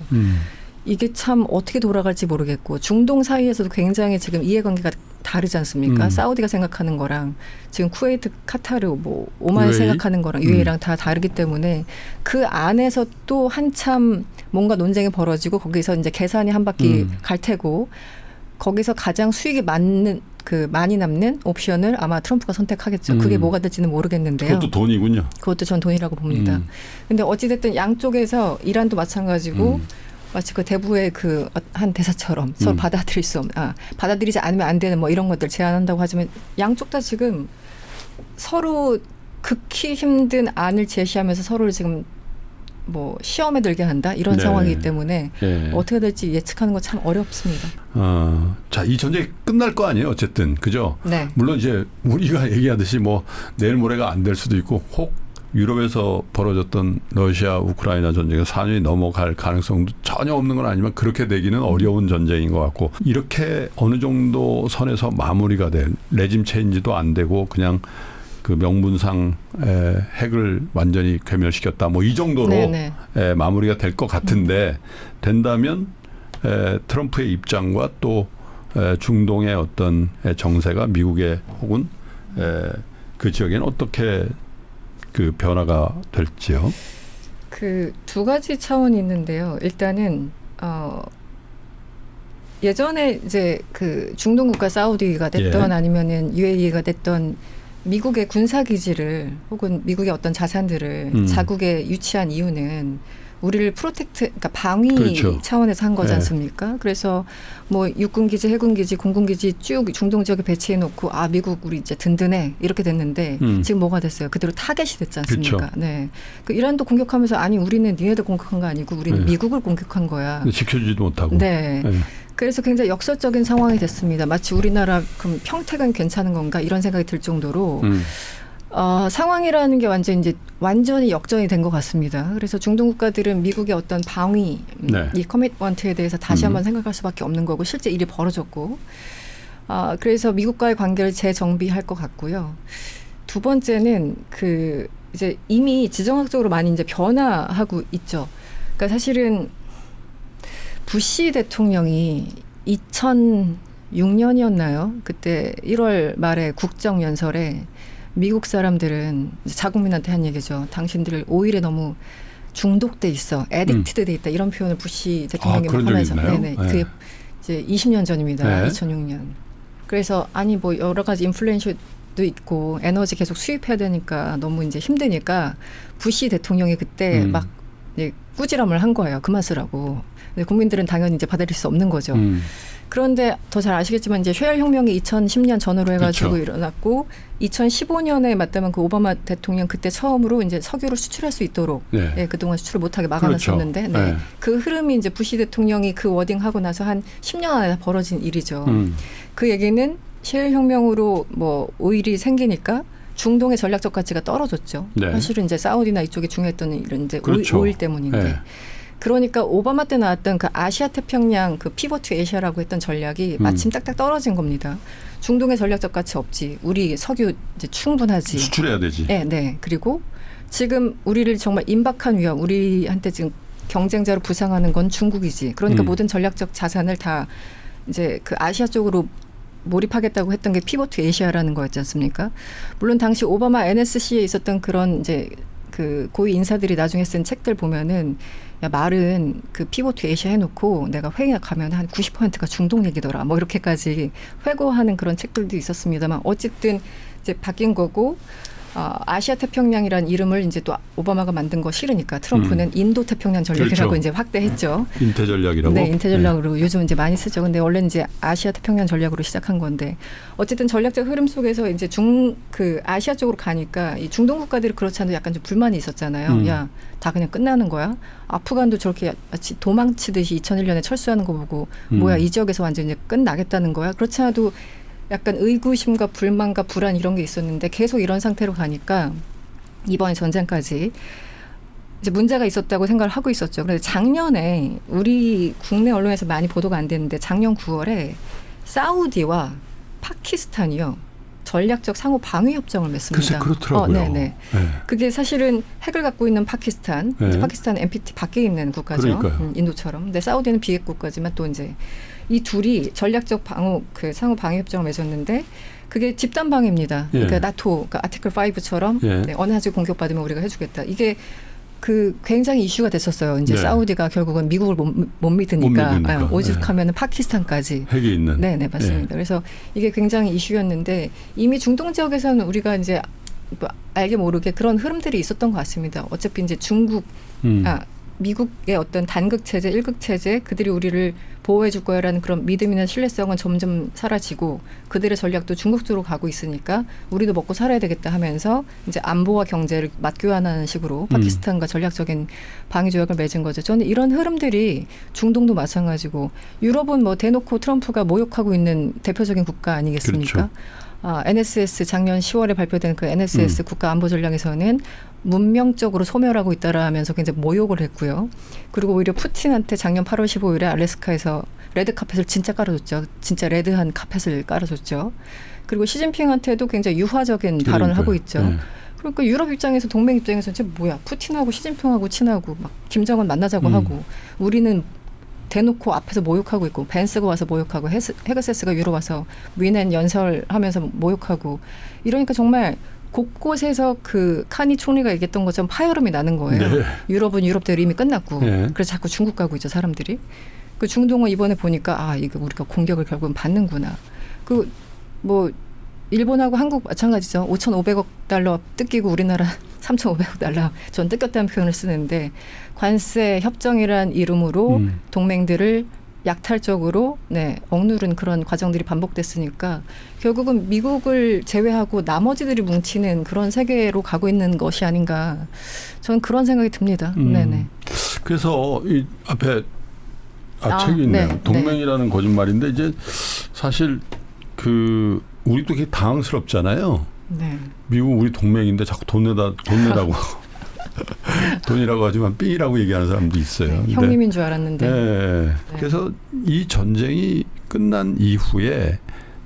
이게 참 어떻게 돌아갈지 모르겠고 중동 사이에서도 굉장히 지금 이해관계가 다르지 않습니까? 사우디가 생각하는 거랑 지금 쿠웨이트, 카타르, 뭐 오만이 UAE? 생각하는 거랑 UAE랑 다 다르기 때문에 그 안에서 또 한참 뭔가 논쟁이 벌어지고 거기서 이제 계산이 한 바퀴 갈 테고 거기서 가장 수익이 많이 남는 옵션을 아마 트럼프가 선택하겠죠. 그게 뭐가 될지는 모르겠는데요. 그것도 돈이군요. 그것도 전 돈이라고 봅니다. 근데 어찌됐든 양쪽에서 이란도 마찬가지고 마치 그 대부의 그 한 대사처럼 서로 받아들일 수 없는, 받아들이지 않으면 안 되는 뭐 이런 것들 제안한다고 하지만 양쪽 다 지금 서로 극히 힘든 안을 제시하면서 서로를 지금 뭐 시험에 들게 한다 이런 네. 상황이기 때문에 예. 어떻게 될지 예측하는 거 참 어렵습니다. 자, 이 전쟁이 끝날 거 아니에요, 어쨌든. 그죠? 네. 물론 이제 우리가 얘기하듯이 뭐 내일 모레가 안 될 수도 있고 혹 유럽에서 벌어졌던 러시아 우크라이나 전쟁이 4년이 넘어갈 가능성도 전혀 없는 건 아니지만 그렇게 되기는 어려운 전쟁인 것 같고 이렇게 어느 정도 선에서 마무리가 된 레짐 체인지도 안 되고 그냥 그 명분상 핵을 완전히 괴멸시켰다 뭐 이 정도로 네네. 마무리가 될 것 같은데 된다면 트럼프의 입장과 또 중동의 어떤 정세가 미국의 혹은 그 지역에는 어떻게 그 변화가 될지요? 그 두 가지 차원이 있는데요. 일단은 예전에 이제 그 중동 국가 사우디가 됐던 예. 아니면은 UAE가 됐던 미국의 군사 기지를 혹은 미국의 어떤 자산들을 자국에 유치한 이유는 우리를 그러니까 방위 그렇죠. 차원에서 한 거지 네. 않습니까? 그래서 뭐 육군 기지, 해군 기지, 공군 기지 쭉 중동 지역에 배치해 놓고 미국 우리 이제 든든해 이렇게 됐는데 지금 뭐가 됐어요? 그대로 타겟이 됐지 않습니까? 그렇죠. 네. 그 이란도 공격하면서 우리는 니네들 공격한 거 아니고 우리는 미국을 공격한 거야. 지켜주지도 못하고. 네. 네. 그래서 굉장히 역설적인 상황이 됐습니다. 마치 우리나라 그럼 평택은 괜찮은 건가 이런 생각이 들 정도로 상황이라는 게 완전히 역전이 된 것 같습니다. 그래서 중동 국가들은 미국의 어떤 방위, 네. 이 커미트먼트에 대해서 다시 한번 생각할 수밖에 없는 거고 실제 일이 벌어졌고 그래서 미국과의 관계를 재정비할 것 같고요. 두 번째는 이제 이미 지정학적으로 많이 이제 변화하고 있죠. 그러니까 사실은 부시 대통령이 2006년이었나요? 그때 1월 말에 국정연설에 미국 사람들은 자국민한테 한 얘기죠. 당신들 오일에 너무 중독돼 있어, 애딕트드 돼 있다 이런 표현을 부시 대통령이 그런 하면서, 적이 있나요? 네네, 네. 그게 이제 20년 전입니다. 네. 2006년. 그래서 아니 뭐 여러 가지 인플레이션도 있고 에너지 계속 수입해야 되니까 너무 이제 힘드니까 부시 대통령이 그때 막 이제 꾸지람을 한 거예요. 그만 쓰라고. 근데 국민들은 당연히 이제 받아들일 수 없는 거죠. 그런데 더 잘 아시겠지만 이제 셰일 혁명이 2010년 전후로 해가지고 그렇죠. 일어났고 2015년에 맞다면 그 오바마 대통령 그때 처음으로 이제 석유를 수출할 수 있도록 네. 예, 그동안 수출을 못하게 막아놨었는데 그렇죠. 네. 네. 그 흐름이 이제 부시 대통령이 그 워딩하고 나서 한 10년 안에 벌어진 일이죠. 그 얘기는 셰일 혁명으로 뭐 오일이 생기니까 중동의 전략적 가치가 떨어졌죠. 네. 사실은 이제 사우디나 이쪽이 중요했던 일은 이제 그렇죠. 오일 때문인데. 네. 그러니까 오바마 때 나왔던 그 아시아 태평양 그 피벗 투 에이시아라고 했던 전략이 마침 딱딱 떨어진 겁니다. 중동의 전략적 가치 없지. 우리 석유 이제 충분하지. 수출해야 되지. 네, 네. 그리고 지금 우리를 정말 임박한 위험, 우리한테 지금 경쟁자로 부상하는 건 중국이지. 그러니까 모든 전략적 자산을 다 이제 그 아시아 쪽으로 몰입하겠다고 했던 게 피벗 투 에이시아라는 거였지 않습니까? 물론 당시 오바마 NSC에 있었던 그런 이제 그 고위 인사들이 나중에 쓴 책들 보면은 야 말은 그 피벗 투 에이시아 해놓고 내가 회의 가면 한 90%가 중동 얘기더라. 뭐 이렇게까지 회고하는 그런 책들도 있었습니다만 어쨌든 이제 바뀐 거고 아시아 태평양이라는 이름을 이제 또 오바마가 만든 거 싫으니까 트럼프는 인도 태평양 전략이라고 그렇죠. 이제 확대했죠. 인태 전략이라고. 네, 인태 전략으로 요즘 이제 많이 쓰죠. 근데 원래는 이제 아시아 태평양 전략으로 시작한 건데 어쨌든 전략적 흐름 속에서 이제 그 아시아 쪽으로 가니까 이 중동 국가들이 그렇지 않아도 약간 좀 불만이 있었잖아요. 야, 다 그냥 끝나는 거야. 아프간도 저렇게 마치 도망치듯이 2001년에 철수하는 거 보고 뭐야 이 지역에서 완전 이제 끝나겠다는 거야. 그렇지 않아도 약간 의구심과 불만과 불안 이런 게 있었는데 계속 이런 상태로 가니까 이번 전쟁까지 이제 문제가 있었다고 생각을 하고 있었죠. 그런데 작년에 우리 국내 언론에서 많이 보도가 안 됐는데 작년 9월에 사우디와 파키스탄이요. 전략적 상호 방위 협정을 맺습니다. 글쎄 그렇더라고요. 네네. 네. 그게 사실은 핵을 갖고 있는 파키스탄, 네. 파키스탄 NPT 밖에 있는 국가죠. 그러니까요. 인도처럼. 근데 사우디는 비핵 국가지만 또 이제 이 둘이 전략적 상호 방위 협정을 맺었는데 그게 집단 방위입니다. 예. 그러니까 나토, 그러니까 아티클 5처럼 예. 네, 어느 한지 공격받으면 우리가 해주겠다. 이게 굉장히 이슈가 됐었어요. 이제 네. 사우디가 결국은 미국을 못 믿으니까, 믿으니까. 오죽하면 파키스탄까지. 핵이 있는. 네, 맞습니다. 그래서 이게 굉장히 이슈였는데 이미 중동 지역에서는 우리가 이제 뭐 알게 모르게 그런 흐름들이 있었던 것 같습니다. 어차피 이제 미국의 어떤 단극 체제, 일극 체제, 그들이 우리를 보호해 줄 거야라는 그런 믿음이나 신뢰성은 점점 사라지고 그들의 전략도 중국 쪽으로 가고 있으니까 우리도 먹고 살아야 되겠다 하면서 이제 안보와 경제를 맞교환하는 식으로 파키스탄과 전략적인 방위 조약을 맺은 거죠. 저는 이런 흐름들이 중동도 마찬가지고 유럽은 뭐 대놓고 트럼프가 모욕하고 있는 대표적인 국가 아니겠습니까? 그렇죠. NSS 작년 10월에 발표된 그 NSS 국가안보전략에서는 문명적으로 소멸하고 있다라 하면서 굉장히 모욕을 했고요. 그리고 오히려 푸틴한테 작년 8월 15일에 알래스카에서 레드 카펫을 진짜 깔아줬죠. 진짜 레드한 카펫을 깔아줬죠. 그리고 시진핑한테도 굉장히 유화적인 발언을 하고 있죠. 네. 그러니까 유럽 입장에서 동맹 입장에서 진짜 뭐야 푸틴하고 시진핑하고 친하고 막 김정은 만나자고 하고 우리는 대놓고 앞에서 모욕하고 있고 벤스가 와서 모욕하고 헤그세스가 유럽 와서 위넨 연설하면서 모욕하고 이러니까 정말 곳곳에서 그 카니 총리가 얘기했던 것처럼 파열음이 나는 거예요. 네. 유럽은 유럽대로 이미 끝났고 네. 그래서 자꾸 중국 가고 있죠 사람들이. 그 중동은 이번에 보니까 이거 우리가 공격을 결국은 받는구나. 그 뭐 일본하고 한국 마찬가지죠. 5,500억 달러 뜯기고 우리나라 3,500억 달러 전 뜯겼다는 표현을 쓰는데 관세 협정이란 이름으로 동맹들을 약탈적으로 억누른 그런 과정들이 반복됐으니까 결국은 미국을 제외하고 나머지들이 뭉치는 그런 세계로 가고 있는 것이 아닌가 저는 그런 생각이 듭니다. 네네. 그래서 이 앞에 책이 있네요. 네, 동맹이라는 거짓말인데 이제 사실 그 우리도 되게 당황스럽잖아요. 네. 미국 우리 동맹인데 자꾸 돈 내라고 돈이라고 하지만 삥이라고 얘기하는 사람도 있어요. 네, 근데 형님인 줄 알았는데. 네. 그래서 이 전쟁이 끝난 이후에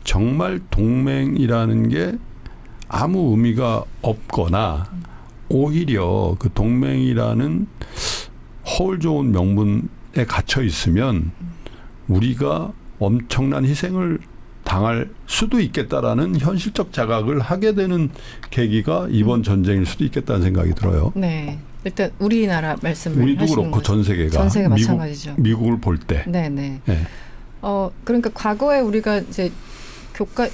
정말 동맹이라는 게 아무 의미가 없거나 오히려 그 동맹이라는 허울 좋은 명분에 갇혀 있으면 우리가 엄청난 희생을 당할 수도 있겠다라는 현실적 자각을 하게 되는 계기가 이번 전쟁일 수도 있겠다는 생각이 들어요. 네. 일단 우리나라 말씀을 우리도 하시는 그렇고 거죠. 전 세계가 전 세계 마찬가지죠. 미국을 볼 때. 네, 네. 네. 그러니까 과거에 우리가 이제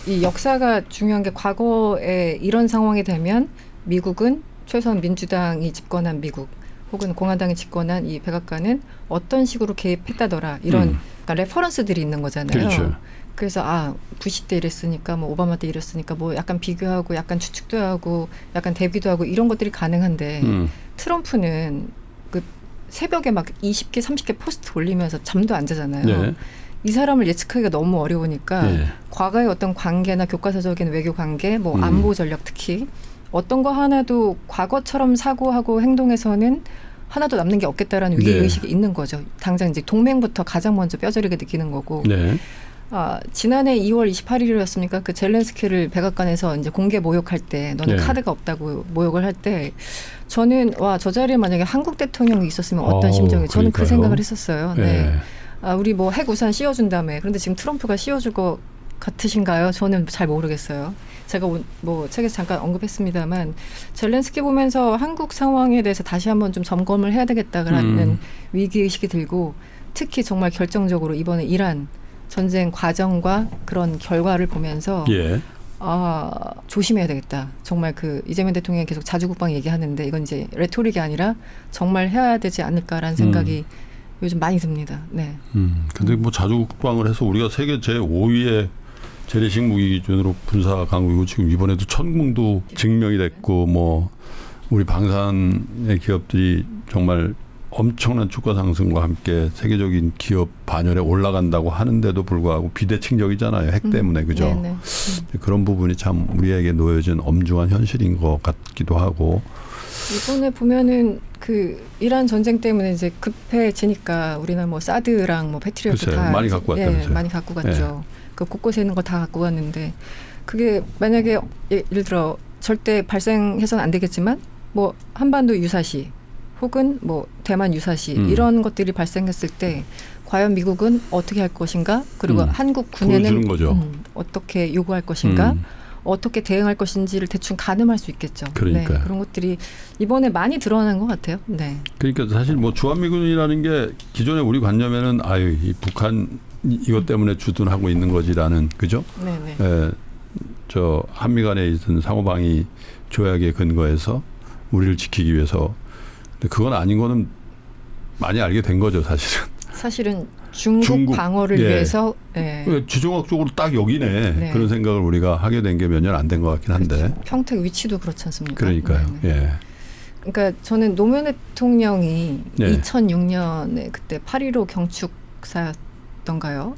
이 역사가 중요한 게 과거에 이런 상황이 되면 미국은 최소한 민주당이 집권한 미국 혹은 공화당이 집권한 이 백악관은 어떤 식으로 개입했다더라 이런 그러니까 레퍼런스들이 있는 거잖아요. 그렇죠. 그래서 부시 때 이랬으니까 뭐 오바마 때 이랬으니까 뭐 약간 비교하고 약간 추측도 하고 약간 대비도 하고 이런 것들이 가능한데 트럼프는 그 새벽에 막 20개 30개 포스트 올리면서 잠도 안 자잖아요. 네. 이 사람을 예측하기가 너무 어려우니까 네. 과거의 어떤 관계나 교과서적인 외교 관계, 뭐 안보 전략 특히 어떤 거 하나도 과거처럼 사고하고 행동에서는 하나도 남는 게 없겠다라는 네. 위의식이 있는 거죠. 당장 이제 동맹부터 가장 먼저 뼈저리게 느끼는 거고. 네. 지난해 2월 28일이었습니까? 그 젤렌스키를 백악관에서 이제 공개 모욕할 때 너는 네. 카드가 없다고 모욕을 할 때 저는 저 자리에 만약에 한국 대통령이 있었으면 어떤 심정이 저는 그 그러니까요. 생각을 했었어요. 네. 네. 우리 뭐 핵우산 씌워준다며. 그런데 지금 트럼프가 씌워줄 것 같으신가요? 저는 잘 모르겠어요. 제가 뭐 책에서 잠깐 언급했습니다만 젤렌스키 보면서 한국 상황에 대해서 다시 한번 좀 점검을 해야 되겠다라는 위기의식이 들고 특히 정말 결정적으로 이번에 이란 전쟁 과정과 그런 결과를 보면서 예. 조심해야 되겠다. 정말 그 이재명 대통령이 계속 자주국방 얘기하는데 이건 이제 레토릭이 아니라 정말 해야 되지 않을까라는 생각이 요즘 많이 듭니다. 네. 근데 뭐 자주국방을 해서 우리가 세계 제5위의 재래식 무기 기준으로 군사 강국이고 지금 이번에도 천궁도 증명이 됐고 뭐 우리 방산의 기업들이 정말 엄청난 주가 상승과 함께 세계적인 기업 반열에 올라간다고 하는데도 불구하고 비대칭적이잖아요. 핵 때문에. 그죠? 네네. 그런 부분이 참 우리에게 놓여진 엄중한 현실인 것 같기도 하고. 이번에 보면은 그 이란 전쟁 때문에 이제 급해지니까 우리는 뭐 사드랑 뭐 패트리어트 글쎄요. 다 많이 갖고 왔다면서요. 많이 갖고 갔죠. 그 곳곳에 있는 거 다 갖고 갔는데 그게 만약에 예를 들어 절대 발생해서는 안 되겠지만 뭐 한반도 유사시 혹은 뭐 대만 유사시 이런 것들이 발생했을 때 과연 미국은 어떻게 할 것인가? 그리고 한국 군에는 보여주는 거죠. 어떻게 요구할 것인가? 어떻게 대응할 것인지를 대충 가늠할 수 있겠죠. 그러니까요. 네, 그런 것들이 이번에 많이 드러난 것 같아요. 네. 그러니까 사실 뭐 주한미군이라는 게 기존에 우리 관념에는 이 북한 이것 때문에 주둔하고 있는 거지라는 그죠? 네네. 저 한미 간에 있는 상호방위 조약에 근거해서 우리를 지키기 위해서. 근데 그건 아닌 거는 많이 알게 된 거죠, 사실은. 사실은 중국 방어를 위해서 지정학적으로 딱 여기네. 네. 그런 생각을 우리가 하게 된 게 몇 년 안 된 것 같긴 한데. 그렇죠. 평택 위치도 그렇지 않습니까? 그러니까요. 네네. 예. 그러니까 저는 노무현 대통령이 네. 2006년에 그때 8.15 경축사였던가요?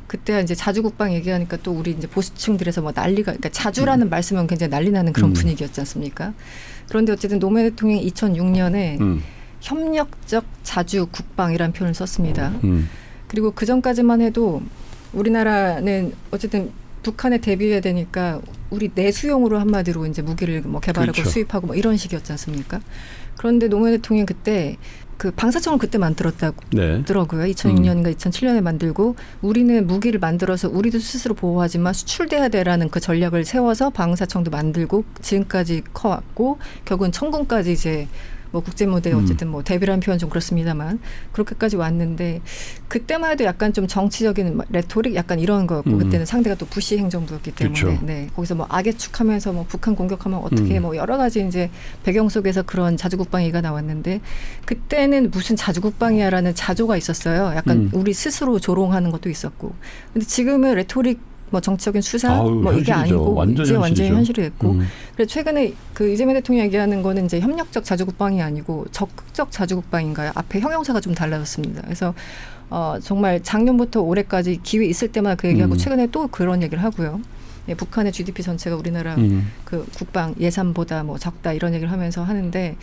그때 이제 자주국방 얘기하니까 또 우리 이제 보수층들에서 뭐 난리가, 그러니까 자주라는 말씀은 굉장히 난리 나는 그런 분위기였지 않습니까? 그런데 어쨌든 노무현 대통령이 2006년에 협력적 자주국방이라는 표현을 썼습니다. 그리고 그 전까지만 해도 우리나라는 어쨌든 북한에 대비해야 되니까 우리 내수용으로 한마디로 이제 무기를 뭐 개발하고 그렇죠. 수입하고 뭐 이런 식이었지 않습니까? 그런데 노무현 대통령이 그때 그 방사청을 그때 만들었다고 네. 더라고요. 2006년인가 2007년에 만들고 우리는 무기를 만들어서 우리도 스스로 보호하지만 수출돼야 돼라는 그 전략을 세워서 방사청도 만들고 지금까지 커왔고 결국은 천군까지 이제 뭐 국제 무대에 어쨌든 뭐 대비라는 표현 좀 그렇습니다만 그렇게까지 왔는데 그때만 해도 약간 좀 정치적인 레토릭 약간 이런 거였고 그때는 상대가 또 부시 행정부였기 때문에 그렇죠. 네, 거기서 뭐 악의 축하면서 뭐 북한 공격하면 어떻게 뭐 여러 가지 이제 배경 속에서 그런 자주국방 얘기가 나왔는데 그때는 무슨 자주국방이야라는 자조가 있었어요. 약간 우리 스스로 조롱하는 것도 있었고 근데 지금은 레토릭 뭐 정치적인 수사 뭐 이게 현실이죠. 아니고 완전 이제 완전히 현실이죠. 현실이 됐고 그래서 최근에 그 이재명 대통령이 얘기하는 거는 이제 협력적 자주국방이 아니고 적극적 자주국방인가요? 앞에 형용사가 좀 달라졌습니다. 그래서 정말 작년부터 올해까지 기회 있을 때마다 그 얘기하고 최근에 또 그런 얘기를 하고요. 예, 북한의 GDP 전체가 우리나라 그 국방 예산보다 뭐 적다 이런 얘기를 하면서 하는데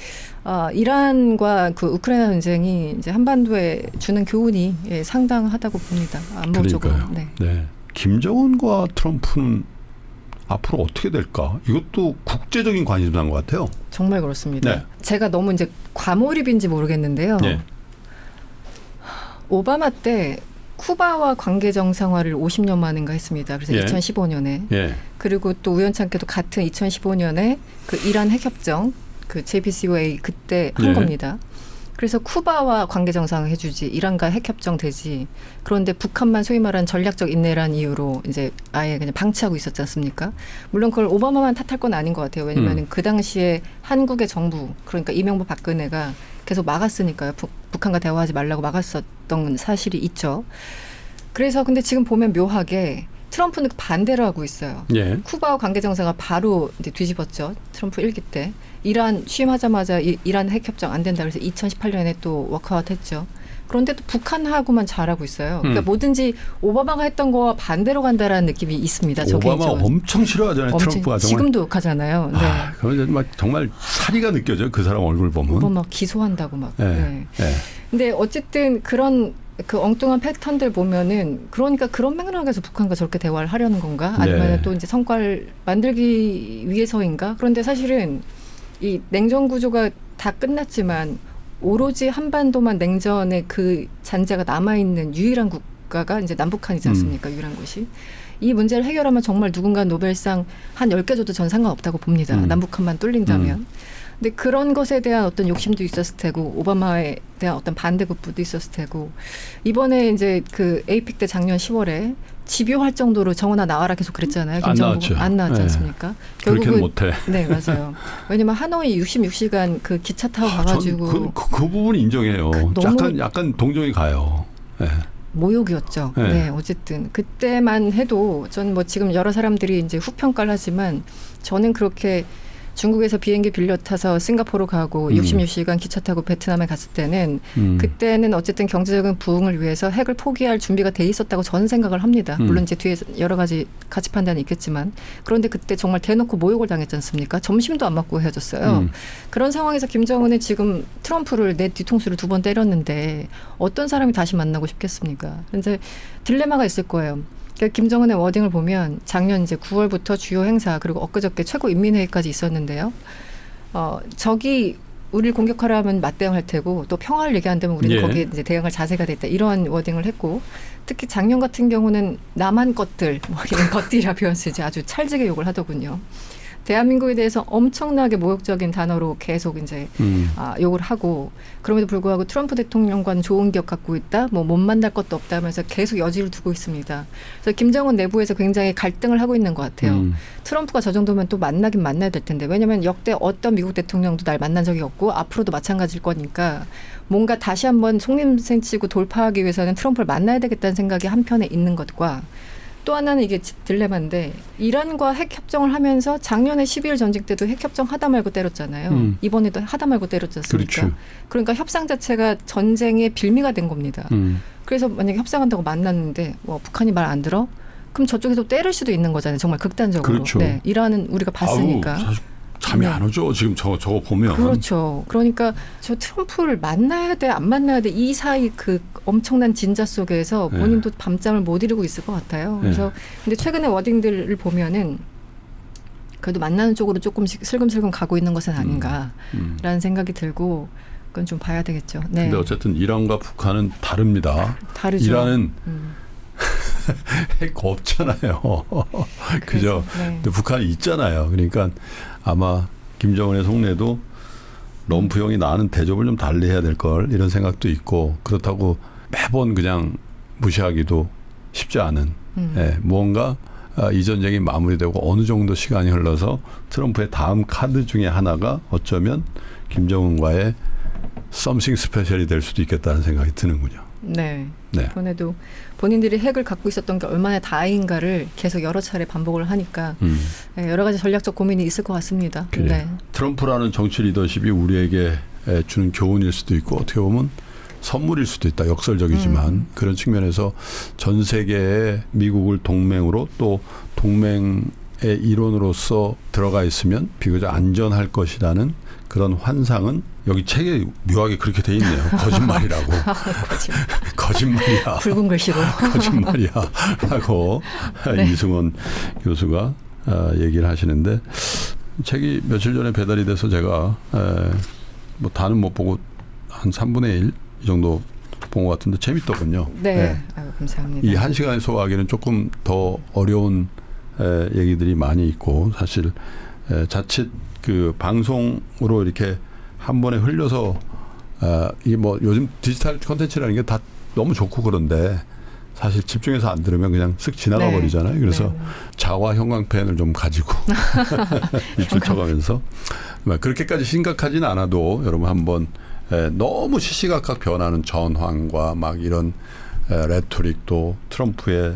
이란과 그 우크라이나 전쟁이 이제 한반도에 주는 교훈이 예, 상당하다고 봅니다. 안보적으로. 그러니까요. 네. 김정은과 트럼프는 앞으로 어떻게 될까? 이것도 국제적인 관심사인 것 같아요. 정말 그렇습니다. 네. 제가 너무 이제 과몰입인지 모르겠는데요. 네. 오바마 때 쿠바와 관계 정상화를 50년 만인가 했습니다. 그래서 예. 2015년에 예. 그리고 또 우연찮게도 같은 2015년에 그 이란 핵협정 그 JCPOA 그때 한 예. 겁니다. 그래서 쿠바와 관계 정상화 해주지 이란과 핵협정 되지. 그런데 북한만 소위 말하는 전략적 인내란 이유로 이제 아예 그냥 방치하고 있었지 않습니까? 물론 그걸 오바마만 탓할 건 아닌 것 같아요. 왜냐하면 그 당시에 한국의 정부 그러니까 이명박 박근혜가 계속 막았으니까요. 북한과 대화하지 말라고 막았었던 사실이 있죠. 그래서 근데 지금 보면 묘하게 트럼프는 반대로 하고 있어요. 예. 쿠바와 관계 정상화 바로 이제 뒤집었죠. 트럼프 1기 때. 이란 취임하자마자 이란 핵협정 안 된다 그래서 2018년에 또 워크아웃 했죠. 그런데 또 북한하고만 잘하고 있어요. 그러니까 뭐든지 오바마가 했던 거와 반대로 간다라는 느낌이 있습니다. 저 오바마 개인적으로. 엄청 싫어하잖아요. 트럼프가 정말. 지금도 욕하잖아요. 네. 그건 정말 정말 사리가 느껴져요. 그 사람 얼굴 보면. 오바마 기소한다고 막. 네. 네. 네. 근데 어쨌든 그런 그 엉뚱한 패턴들 보면은 그러니까 그런 맥락에서 북한과 저렇게 대화를 하려는 건가? 아니면 네. 또 이제 성과를 만들기 위해서인가? 그런데 사실은 이 냉전 구조가 다 끝났지만 오로지 한반도만 냉전의 그 잔재가 남아있는 유일한 국가가 이제 남북한이지 않습니까? 유일한 곳이. 이 문제를 해결하면 정말 누군가 노벨상 한 10개 줘도 전 상관없다고 봅니다. 남북한만 뚫린다면. 근데 그런 것에 대한 어떤 욕심도 있었을 테고 오바마에 대한 어떤 반대급부도 있었을 테고 이번에 이제 그 에이펙 때 작년 10월에 집요할 정도로 정원아 나와라 계속 그랬잖아요. 안 나왔죠. 안 나왔지 네. 않습니까? 그렇게는 못해. 네, 맞아요. 왜냐면 하노이 66시간 그 기차 타고 가가지고 그 부분 인정해요. 너무 약간 동정이 가요. 네. 모욕이었죠. 네. 네, 어쨌든 그때만 해도 전 뭐 지금 여러 사람들이 이제 후평가를 하지만 저는 그렇게 중국에서 비행기 빌려 타서 싱가포르 가고 66시간 기차 타고 베트남에 갔을 때는 그때는 어쨌든 경제적인 부흥을 위해서 핵을 포기할 준비가 돼 있었다고 저는 생각을 합니다. 물론 이제 뒤에 여러 가지 가치 판단이 있겠지만 그런데 그때 정말 대놓고 모욕을 당했지 않습니까? 점심도 안 먹고 헤어졌어요. 그런 상황에서 김정은이 지금 트럼프를 내 뒤통수를 2번 때렸는데 어떤 사람이 다시 만나고 싶겠습니까? 근데 딜레마가 있을 거예요. 그러니까 김정은의 워딩을 보면 작년 이제 9월부터 주요 행사 그리고 엊그저께 최고인민회의까지 있었는데요. 적이 우리를 공격하려 하면 맞대응할 테고 또 평화를 얘기한다면 우리는 예. 거기에 이제 대응할 자세가 됐다. 이러한 워딩을 했고 특히 작년 같은 경우는 남한 것들 뭐 이런 것들이라 표현 쓰지 아주 찰지게 욕을 하더군요. 대한민국에 대해서 엄청나게 모욕적인 단어로 계속 이제 욕을 하고 그럼에도 불구하고 트럼프 대통령과는 좋은 기억 갖고 있다. 뭐 못 만날 것도 없다 하면서 계속 여지를 두고 있습니다. 그래서 김정은 내부에서 굉장히 갈등을 하고 있는 것 같아요. 트럼프가 저 정도면 또 만나긴 만나야 될 텐데 왜냐하면 역대 어떤 미국 대통령도 날 만난 적이 없고 앞으로도 마찬가지일 거니까 뭔가 다시 한번 속림생치고 돌파하기 위해서는 트럼프를 만나야 되겠다는 생각이 한편에 있는 것과 또 하나는 이게 딜레마인데 이란과 핵협정을 하면서 작년에 12일 전쟁 때도 핵협정 하다 말고 때렸잖아요. 이번에도 하다 말고 때렸지 않습니까? 그렇죠. 그러니까 협상 자체가 전쟁의 빌미가 된 겁니다. 그래서 만약에 협상한다고 만났는데 북한이 말 안 들어? 그럼 저쪽에서 때릴 수도 있는 거잖아요. 정말 극단적으로. 그렇죠. 네, 이란은 우리가 봤으니까. 아우, 잠이 안 오죠. 지금 저거 보면. 그렇죠. 그러니까 저 트럼프를 만나야 돼, 안 만나야 돼. 이 사이 그 엄청난 진자 속에서 본인도 밤잠을 못 이루고 있을 것 같아요. 그래서 근데 최근에 워딩들을 보면은 그래도 만나는 쪽으로 조금씩 슬금슬금 가고 있는 것은 아닌가라는 생각이 들고 그건 좀 봐야 되겠죠. 네. 근데 어쨌든 이란과 북한은 다릅니다. 다르죠. 이란은 핵 없잖아요. 그죠? 네. 근데 북한이 있잖아요. 그러니까 아마 김정은의 속내도 럼프형이 나는 대접을 좀 달리 해야 될 걸 이런 생각도 있고 그렇다고 매번 그냥 무시하기도 쉽지 않은 뭔가 이 전쟁이 마무리되고 어느 정도 시간이 흘러서 트럼프의 다음 카드 중에 하나가 어쩌면 김정은과의 썸씽 스페셜이 될 수도 있겠다는 생각이 드는군요. 네. 네. 이번에도 본인들이 핵을 갖고 있었던 게 얼마나 다행인가를 계속 여러 차례 반복을 하니까 여러 가지 전략적 고민이 있을 것 같습니다. 그래요. 네. 트럼프라는 정치 리더십이 우리에게 주는 교훈일 수도 있고 어떻게 보면 선물일 수도 있다. 역설적이지만 그런 측면에서 전 세계에 미국을 동맹으로 또 동맹의 일원으로서 들어가 있으면 비교적 안전할 것이라는 그런 환상은 여기 책에 묘하게 그렇게 돼 있네요. 거짓말이라고. 거짓말이야. 붉은 글씨로. 거짓말이야. 하고 네. 이승원 교수가 얘기를 하시는데 책이 며칠 전에 배달이 돼서 제가 뭐 다는 못 보고 한 3분의 1 이 정도 본 것 같은데 재밌더군요. 네. 아유, 감사합니다. 이 한 시간에 소화하기는 조금 더 어려운 얘기들이 많이 있고 사실 자칫 그 방송으로 이렇게 한 번에 흘려서 이게 뭐 요즘 디지털 콘텐츠라는 게 다 너무 좋고 그런데 사실 집중해서 안 들으면 그냥 쓱 지나가 네. 버리잖아요. 그래서 네. 자화 형광펜을 좀 가지고 밑줄 쳐가면서 그렇게까지 심각하지는 않아도 여러분 한번 너무 시시각각 변하는 전황과 막 이런 레토릭도 트럼프의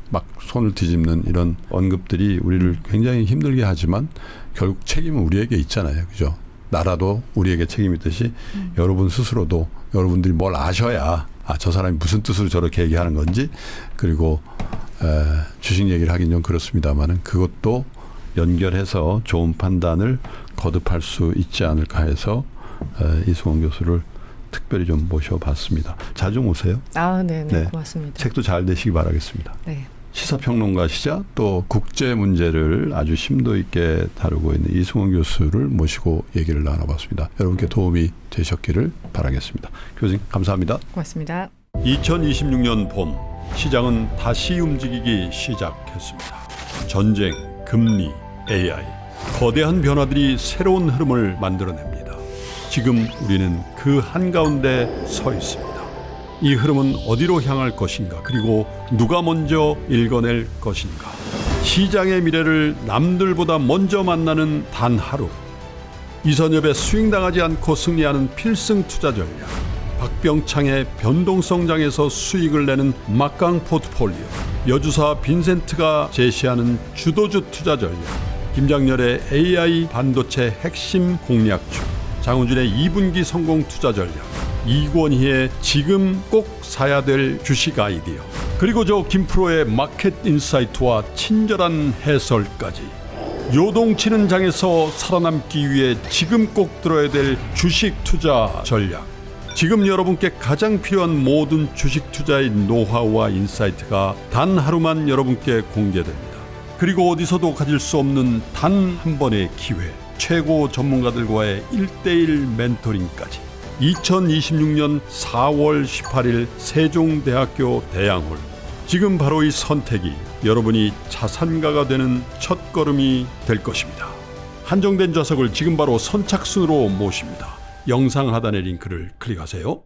막 손을 뒤집는 이런 언급들이 우리를 굉장히 힘들게 하지만 결국 책임은 우리에게 있잖아요. 그죠? 나라도 우리에게 책임이 있듯이 여러분 스스로도 여러분들이 뭘 아셔야 저 사람이 무슨 뜻으로 저렇게 얘기하는 건지 그리고 주식 얘기를 하긴 좀 그렇습니다만은 그것도 연결해서 좋은 판단을 거듭할 수 있지 않을까 해서 이승원 교수를 특별히 좀 모셔봤습니다. 자주 오세요. 네. 고맙습니다. 책도 잘 되시기 바라겠습니다. 네. 시사평론가시자 또 국제 문제를 아주 심도 있게 다루고 있는 이승원 교수를 모시고 얘기를 나눠봤습니다. 여러분께 도움이 되셨기를 바라겠습니다. 교수님 감사합니다. 고맙습니다. 2026년 봄 시장은 다시 움직이기 시작했습니다. 전쟁, 금리, AI, 거대한 변화들이 새로운 흐름을 만들어냅니다. 지금 우리는 그 한가운데 서 있습니다. 이 흐름은 어디로 향할 것인가? 그리고 누가 먼저 읽어낼 것인가? 시장의 미래를 남들보다 먼저 만나는 단 하루. 이선엽의 스윙당하지 않고 승리하는 필승 투자 전략. 박병창의 변동성장에서 수익을 내는 막강 포트폴리오. 여주사 빈센트가 제시하는 주도주 투자 전략. 김장렬의 AI 반도체 핵심 공략주. 장훈준의 2분기 성공 투자 전략. 이권희의 지금 꼭 사야 될 주식 아이디어. 그리고 저 김프로의 마켓 인사이트와 친절한 해설까지. 요동치는 장에서 살아남기 위해 지금 꼭 들어야 될 주식 투자 전략. 지금 여러분께 가장 필요한 모든 주식 투자의 노하우와 인사이트가 단 하루만 여러분께 공개됩니다. 그리고 어디서도 가질 수 없는 단 한 번의 기회. 최고 전문가들과의 1:1 멘토링까지. 2026년 4월 18일 세종대학교 대양홀. 지금 바로 이 선택이 여러분이 자산가가 되는 첫걸음이 될 것입니다. 한정된 좌석을 지금 바로 선착순으로 모십니다. 영상 하단의 링크를 클릭하세요.